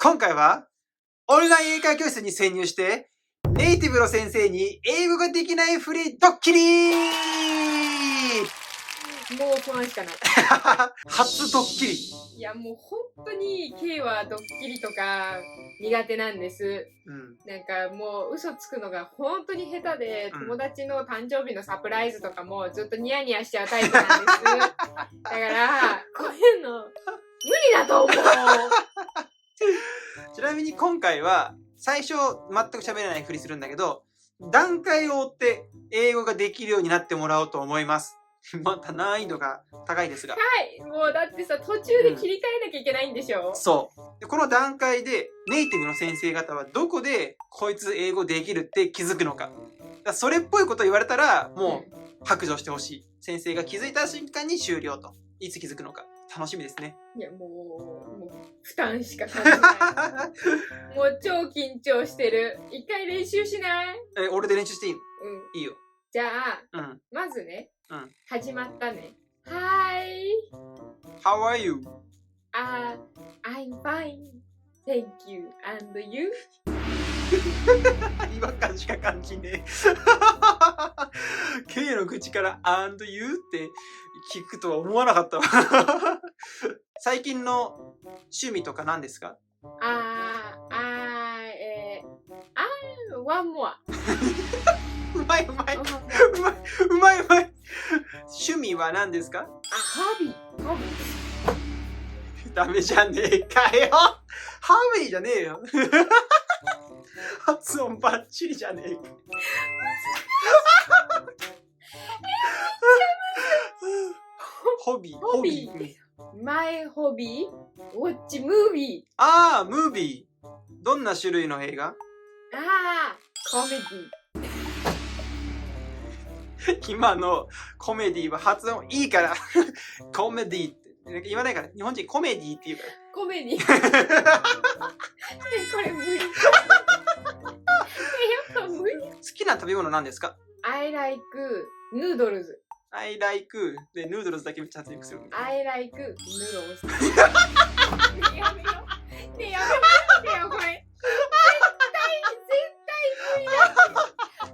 今回はオンライン英会話教室に潜入してネイティブの先生に英語ができないふりドッキリもう不安しかない。初ドッキリ。いやもう本当に K はドッキリとか苦手なんです。なんかもう嘘つくのが本当に下手で、友達の誕生日のサプライズとかもずっとニヤニヤしちゃうタイプなんです。だからこういうの無理だと思う。ちなみに今回は最初全く喋れないふりするんだけど、段階を追って英語ができるようになってもらおうと思います。また難易度が高いですが。はい、もうだってさ、途中で切り替えなきゃいけないんでしょ。そうで。この段階でネイティブの先生方はどこでこいつ英語できるって気づくのか。それっぽいこと言われたらもう白状してほしい。先生が気づいた瞬間に終了と。いつ気づくのか楽しみですね。いやもう負担しか感じない。もう超緊張してる。一回練習しない？俺で練習していいの？いいよ。じゃあ、まずね、始まったね。Hi! How are you? I'm fine. Thank you. And you? 違和感しか感じねえ。K の口から And you って聞くとは思わなかったわ。最近の趣味とか何ですか？One more. うまい。趣味は何ですか？ホビー。ダメじゃねえかよ。ハビーじゃねえよ。発音バッチリじゃねえか。ホビー。My hobby? Watch movie. ムービー。どんな種類の映画？コメディ。今のコメディは発音いいから。コメディって言わないから。日本人コメディって言うから。コメディ。これ無理。やっぱ無理。好きな食べ物何ですか？ I like noodles。I like でヌードルズだけめっちゃ発音する。I like noodles。やめよ。ねえやめてよこれ。絶対無理だって。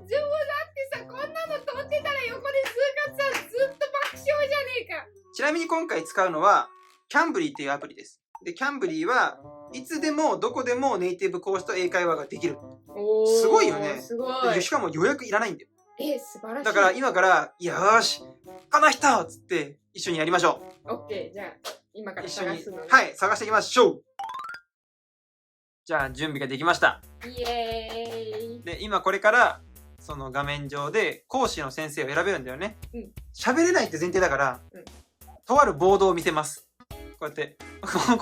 でもだってさ、こんなの撮ってたら横でZooKatsuさんずっと爆笑じゃねえか。ちなみに今回使うのはキャンブリーっていうアプリです。で、キャンブリーはいつでもどこでもネイティブ講師と英会話ができる。すごいよね。すごい。しかも予約いらないんだよ。素晴らしい。だから今からよーし、この人っつって一緒にやりましょう。オッケー、じゃあ今から探すのね。はい、探していきましょう。じゃあ準備ができました。イエーイ。で、今これからその画面上で講師の先生を選べるんだよね。喋れないって前提だから、とあるボードを見せます。こうやって今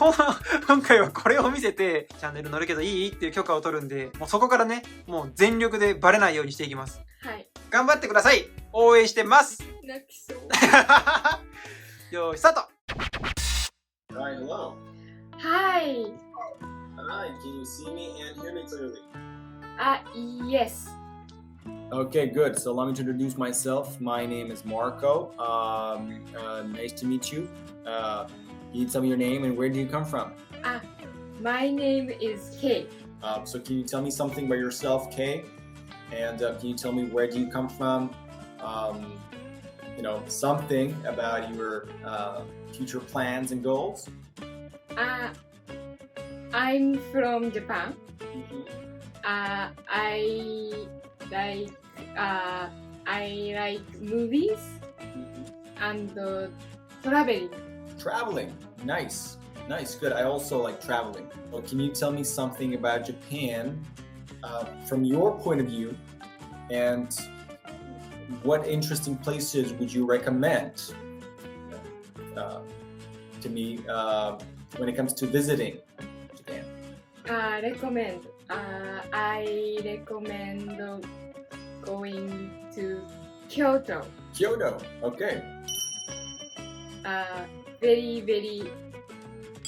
回はこれを見せてチャンネル乗るけどいいっていう許可を取るんで、もうそこからね、もう全力でバレないようにしていきます。はい。頑張ってください。応援してます。泣きそう。よーい、スタート。Alright, hello. Hi. Hi, can you see me and hear me clearly? Yes. Okay, good. So let me introduce myself. My name is Marco. Nice to meet you. Can you tell me your name and where do you come from? My name is Kay. So can you tell me something about yourself, Kay? And can you tell me where do you come from? Something about your future plans and goals. I'm from Japan. I like movies and traveling. Traveling, nice, good. I also like traveling. So can you tell me something about Japan from your point of view, and what interesting places would you recommend to me when it comes to visiting Japan? I recommend going to Kyoto. Kyoto, okay. Very, very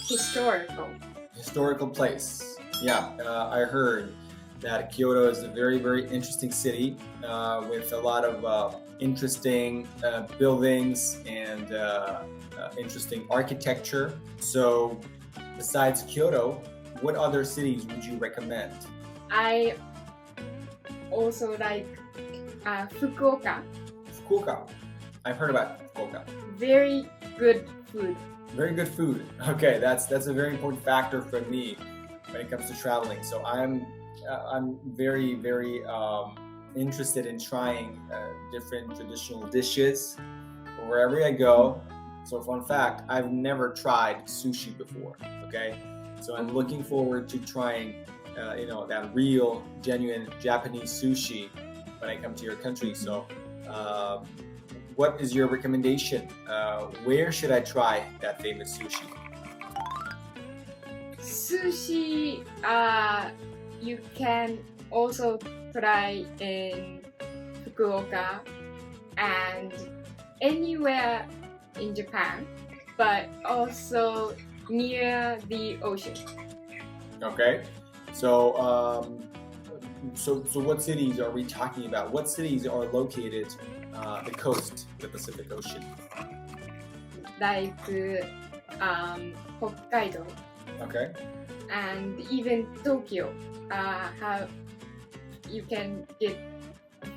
historical place. Yeah, I heard that Kyoto is a very, very interesting city with a lot of interesting buildings and interesting architecture. So besides Kyoto, what other cities would you recommend? I also like Fukuoka. Fukuoka. I've heard about Fukuoka. Very good food. Very good food. Okay, that's a very important factor for me when it comes to traveling. So I'm very interested in trying different traditional dishes wherever I go. So fun fact, I've never tried sushi before. Okay, so I'm looking forward to trying that real, genuine Japanese sushi when I come to your country. So what is your recommendation? Where should I try that famous sushi? Sushi, you can also try in Fukuoka and anywhere in Japan, but also near the ocean. Okay, so what cities are we talking about? What cities are located the coast, the Pacific Ocean? Like Hokkaido. Okay. And even Tokyo, how you can get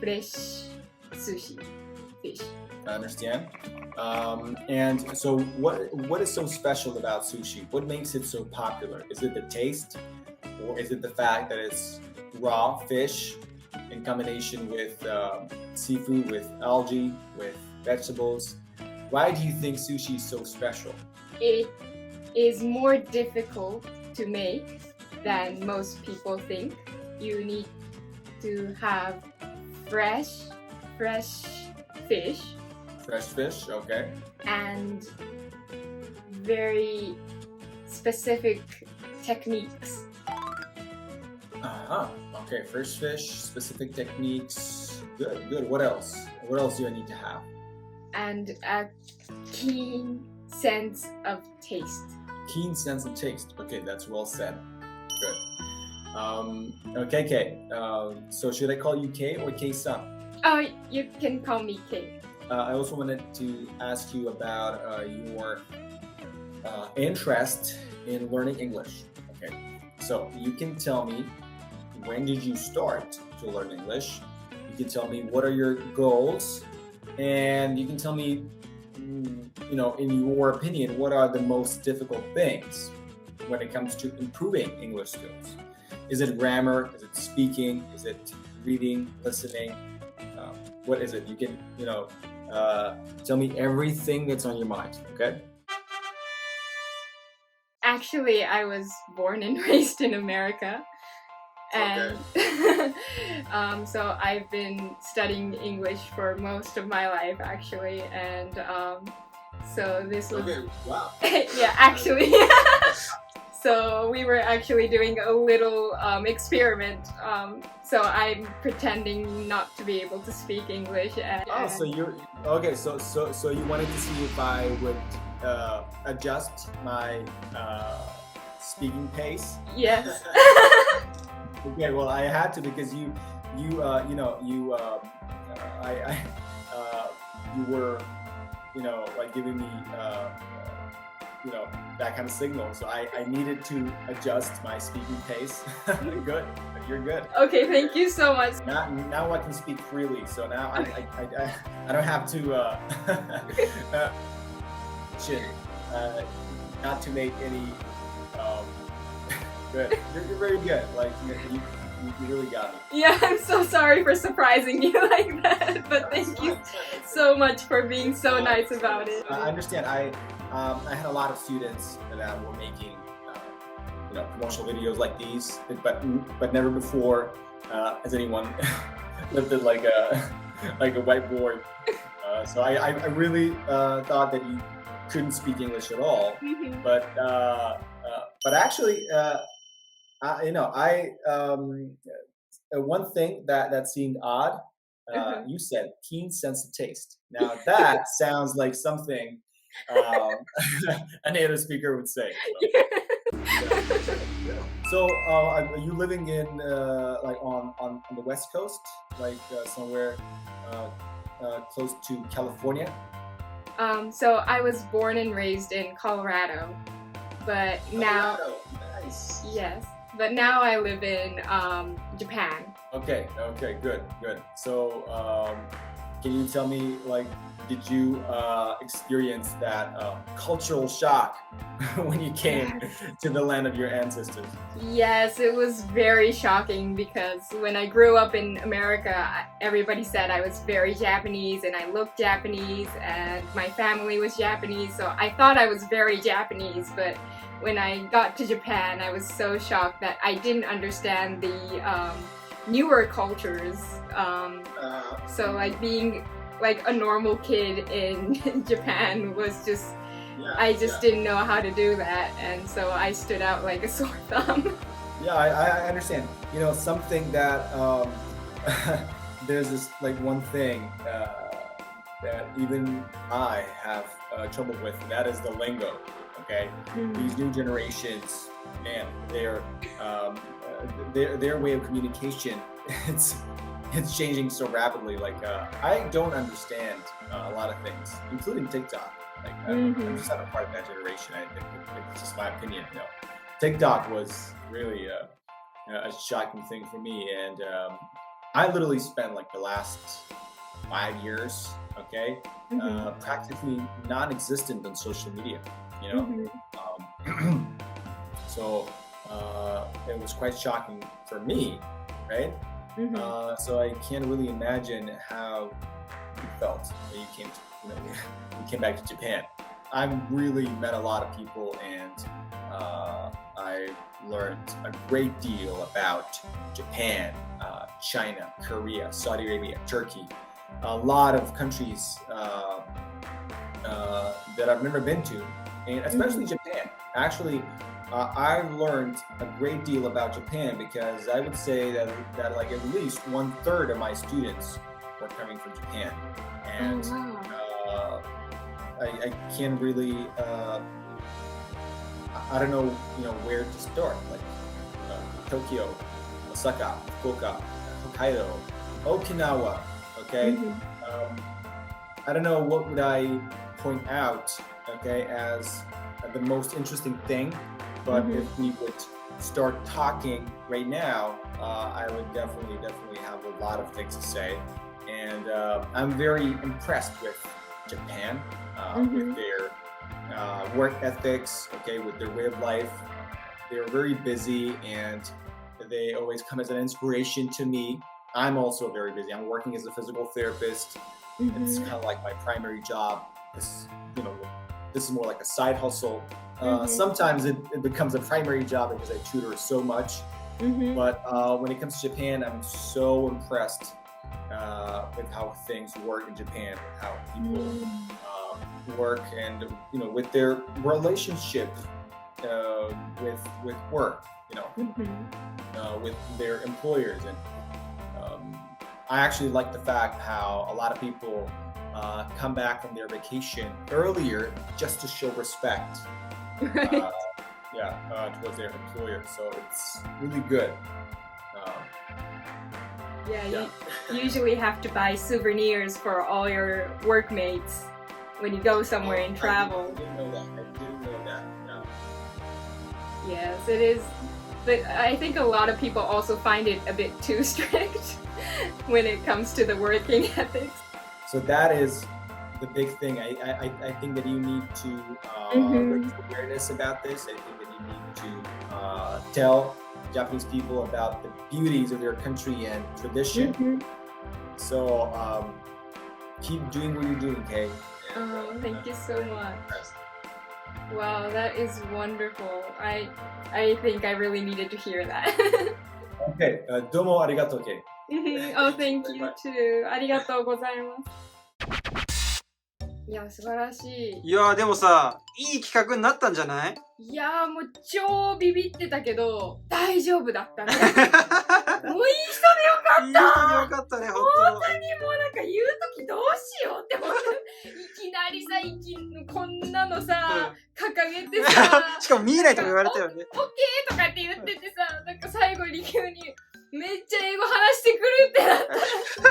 fresh sushi, fish. I understand. And so what is so special about sushi? What makes it so popular? Is it the taste, or is it the fact that it's raw fish in combination with seafood, with algae, with vegetables? Why do you think sushi is so special? It is more difficult to make than most people think. You need to have fresh fish. Fresh fish, okay. And very specific techniques. Okay, fresh fish, specific techniques. Good. What else? What else do I need to have? And a keen sense of taste. Keen sense of taste. Okay, that's well said. Good. Okay, Kay. So should I call you Kay or Kay-san? Oh, you can call me Kay. I also wanted to ask you about your interest in learning English. Okay, so you can tell me, when did you start to learn English? You can tell me what are your goals, and you can tell me, in your opinion, what are the most difficult things when it comes to improving English skills? Is it grammar? Is it speaking? Is it reading, listening? What is it? You can, tell me everything that's on your mind, okay? Actually, I was born and raised in America. And so I've been studying English for most of my life, actually. And so this was... Okay, wow. Yeah, actually. So we were actually doing a little experiment. So I'm pretending not to be able to speak English. And, so you're okay. So you wanted to see if I would adjust my speaking pace? Yes. Okay. Well, I had to, because you were like giving me that kind of signal, so I needed to adjust my speaking pace. Good, you're good. Okay, thank you so much. Now I can speak freely, so now I don't have to not to make any good. You're very good. Like you really got me. Yeah, I'm so sorry for surprising you like that, but thank you so much for being so nice about it. I understand. I had a lot of students that were making promotional videos like these, but never before has anyone lifted like a whiteboard. So I really thought that you couldn't speak English at all. Mm-hmm. But actually, one thing that seemed odd, you said keen sense of taste. Now that sounds like something a native speaker would say. So are you living in like on the West Coast, like somewhere close to California? So I was born and raised in Colorado, but now, Nice. Yes, but now I live in Japan. Okay, good. So, can you tell me, like, did you experience that cultural shock when you came to the land of your ancestors? Yes, it was very shocking because when I grew up in America, everybody said I was very Japanese and I looked Japanese and my family was Japanese, so I thought I was very Japanese, but when I got to Japan, I was so shocked that I didn't understand the newer cultures. So like being like a normal kid in Japan was just, I just didn't know how to do that, and so I stood out like a sore thumb. Yeah, I understand. You know, something that there's this like one thing that even I have trouble with, and that is the lingo. Okay, these new generations, man, their way of communication, it's changing so rapidly. Like I don't understand a lot of things, including TikTok. Like I'm just not a part of that generation. I think it's just my opinion. You know, TikTok was really a shocking thing for me, and I literally spent like the last 5 years, okay, practically non-existent on social media. You know, so it was quite shocking for me, right? So I can't really imagine how you felt when you came to, you came back to Japan. I've really met a lot of people, and I learned a great deal about Japan, China, Korea, Saudi Arabia, Turkey, a lot of countries that I've never been to, and especially Japan. Actually, I've learned a great deal about Japan because I would say that like at least 1/3 of my students were coming from Japan, and I can't really I don't know where to start. Like Tokyo, Osaka, Fukuoka, Hokkaido, Okinawa. Okay, I don't know what would I point out, okay, as the most interesting thing, but if we would start talking right now, I would definitely have a lot of things to say, and I'm very impressed with Japan, with their work ethics, okay, with their way of life. They're very busy, and they always come as an inspiration to me. I'm also very busy. I'm working as a physical therapist. It's kind of like my primary job. This is more like a side hustle. Sometimes it becomes a primary job because I tutor so much. But when it comes to Japan, I'm so impressed with how things work in Japan, with how people work, and with their relationship with work, with their employers. And I actually like the fact how a lot of people come back from their vacation earlier just to show respect towards their employer. So it's really good. You usually have to buy souvenirs for all your workmates when you go somewhere and travel. I didn't know that. No. Yes, it is. But I think a lot of people also find it a bit too strict when it comes to the working ethics. So that is the big thing. I think that you need to raise awareness about this. I think that you need to tell Japanese people about the beauties of their country and tradition. So keep doing what you're doing, Kay. Thank you so much. Wow, that is wonderful. I think I really needed to hear that. Okay, どうもありがとう、Kay. Oh, thank you too. ありがとうございます。いや、素晴らしい。いやでもさ、いい企画になったんじゃない？いやもう超ビビってたけど大丈夫だったね。もういい人でよかった。いい人でよかったね、本当にもうなんか言うときどうしようって思って、いきなりさ、こんなのさ、掲げてさ、しかも見えないとか言われたよね。オッケーとかって言っててさ、なんか最後に急にめっちゃ英語話してくるってなったら、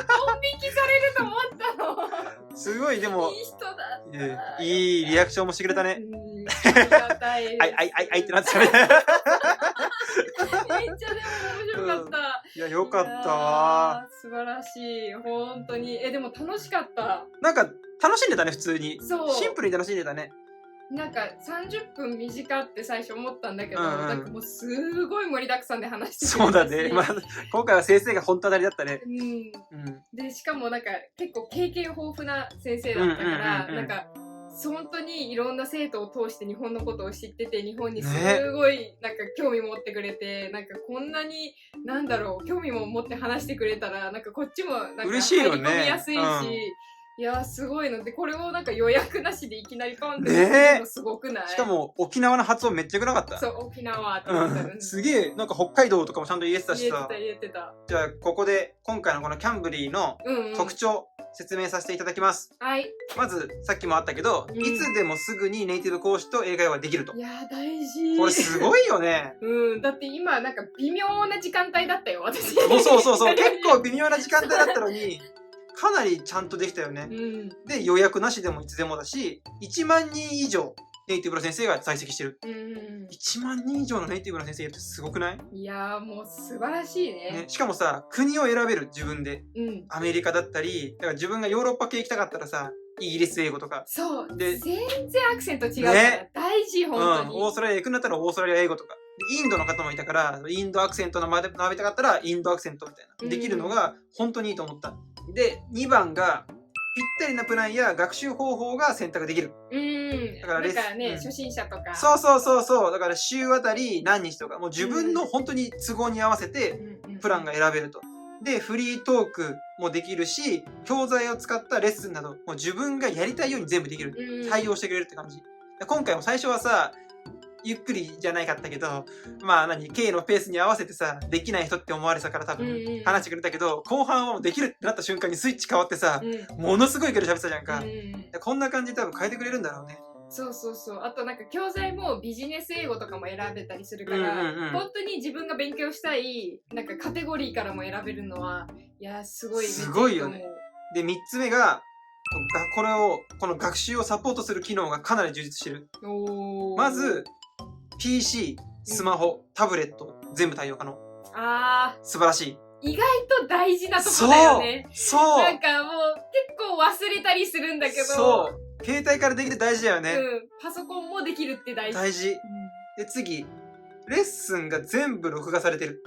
ドン引きされると思ったの。すごいでもいい人だった。いいリアクションもしてくれたね。りがたいです。あいってなってたね。めっちゃでも面白かった。いや、よかったわ。素晴らしい。本当に。でも楽しかった。なんか、楽しんでたね、普通に。そう。シンプルに楽しんでたね。なんか30分短って最初思ったんだけど、なんかもうすごい盛りだくさんで話してくれたし。そうだね。まあ、今回は先生が本当当たりだったね。で、しかもなんか結構経験豊富な先生だったから、なんか、本当にいろんな生徒を通して日本のことを知ってて、日本にすごいなんか興味持ってくれて、なんかこんなになんだろう、興味も持って話してくれたら、なんかこっちもなんか入り込みやすいし、いやすごいので、これをなんか予約なしでいきなりポンってやるのすごくない？しかも沖縄の発音めっちゃ良くなかった？そう、沖縄って言ってた。すげえ、なんか北海道とかもちゃんと言えてたしさ。言えてた。じゃあここで今回のこのキャンブリーの特徴、説明させていただきます。はい。まずさっきもあったけど、いつでもすぐにネイティブ講師と英会話できると。いや大事。これすごいよね。だって今なんか微妙な時間帯だったよ、私。そう結構微妙な時間帯だったのにかなりちゃんとできたよね。で、予約なしでもいつでもだし、1万人以上ネイティブの先生が在籍してる。1万人以上のネイティブの先生ってすごくない？いやーもう素晴らしいね。しかもさ、国を選べる、自分で。アメリカだったり、だから自分がヨーロッパ系行きたかったらさ、イギリス英語とか。そう。で、全然アクセント違うから、大事、本当に。オーストラリア行くんだったらオーストラリア英語とか。インドの方もいたから、インドアクセントの学びたかったら、インドアクセントみたいな。できるのが本当にいいと思った。で、2番が、ぴったりなプランや学習方法が選択できる。だからね、初心者とか。そう。だから週あたり何日とか、もう自分の本当に都合に合わせて、プランが選べると。で、フリートークもできるし、教材を使ったレッスンなど、もう自分がやりたいように全部できる。対応してくれるって感じ。今回も最初はさ、ゆっくりじゃないかったけど、まあK のペースに合わせてさ、できない人って思われてたから多分話してくれたけど、後半はもうできるってなった瞬間にスイッチ変わってさ、ものすごい距離喋ってたじゃんか。こんな感じで多分変えてくれるんだろうね。そう。あとなんか教材もビジネス英語とかも選べたりするから、本当に自分が勉強したいなんかカテゴリーからも選べるのは、いやすごいすごいよね。で、3つ目が、この学習をサポートする機能がかなり充実してる。まず、PC、スマホ、タブレット、全部対応可能。素晴らしい。意外と大事なとこだよね。そう。なんかもう結構忘れたりするんだけど。そう。携帯からできるって大事だよね。パソコンもできるって大事。大事。で、次。レッスンが全部録画されてる。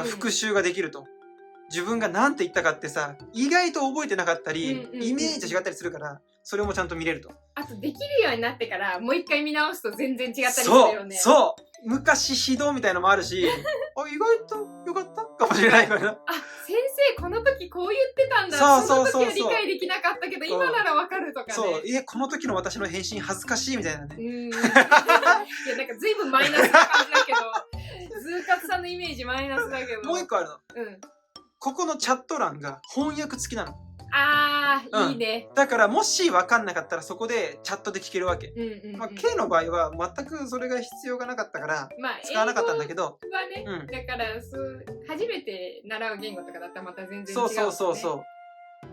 復習ができると。自分が何て言ったかってさ、意外と覚えてなかったり、イメージ違ったりするから、それもちゃんと見れると。あと、できるようになってから、もう一回見直すと全然違ったりするよね。そう昔指導みたいのもあるし、意外とよかったかもしれないから。先生、この時こう言ってたんだ。その時は理解できなかったけど、今ならわかるとかね。この時の私の返信恥ずかしいみたいなね。いや、なんか随分マイナスな感じだけど、ZooKatsuさんのイメージマイナスだけど。もう一個あるの。ここのチャット欄が翻訳付きなの。いいね。だからもし分かんなかったらそこでチャットで聞けるわけ。K の場合は全くそれが必要がなかったから使わなかったんだけど。だから初めて習う言語とかだったらまた全然違う。そ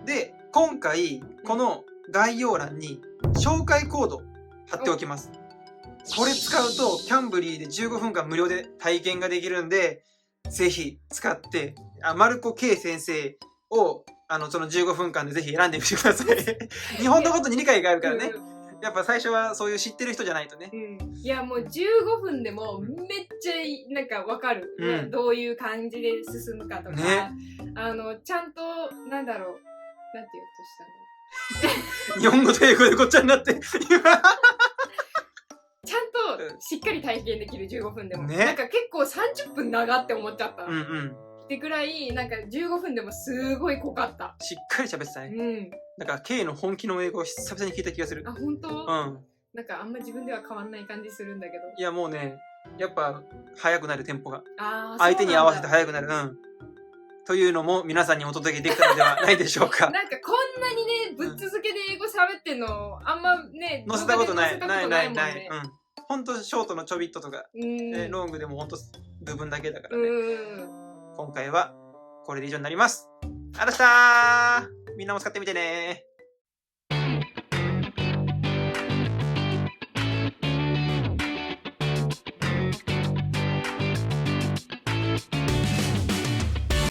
う。で、今回この概要欄に紹介コード貼っておきます。これ使うとキャンブリーで15分間無料で体験ができるんで、ぜひ使って、マルコ K 先生をその15分間でぜひ選んでみてください。日本のことに理解があるからね。やっぱ最初はそういう知ってる人じゃないとね。いやもう15分でもめっちゃなんかわかる。どういう感じで進むかとか。ちゃんと、なんだろう。なんて言おうとしたの？日本語と英語でごっちゃになって。ちゃんとしっかり体験できる15分でも。なんか結構30分長って思っちゃった。ってくらい、なんか15分でもすごい濃かった。しっかり喋ってたね。なんか K の本気の英語を久々に聞いた気がする。本当？なんかあんま自分では変わんない感じするんだけど。いやもうね、やっぱ速くなるテンポが。相手に合わせて速くなる。というのも皆さんにお届けできたのではないでしょうか。なんかこんなにね、ぶっ続けで英語喋ってんの、あんまね、載せたことない。ない。ほんとショートのちょびっととか、ロングでもほんと部分だけだからね。今回はこれで以上になります。ありがとうございました。みんなも使ってみてね。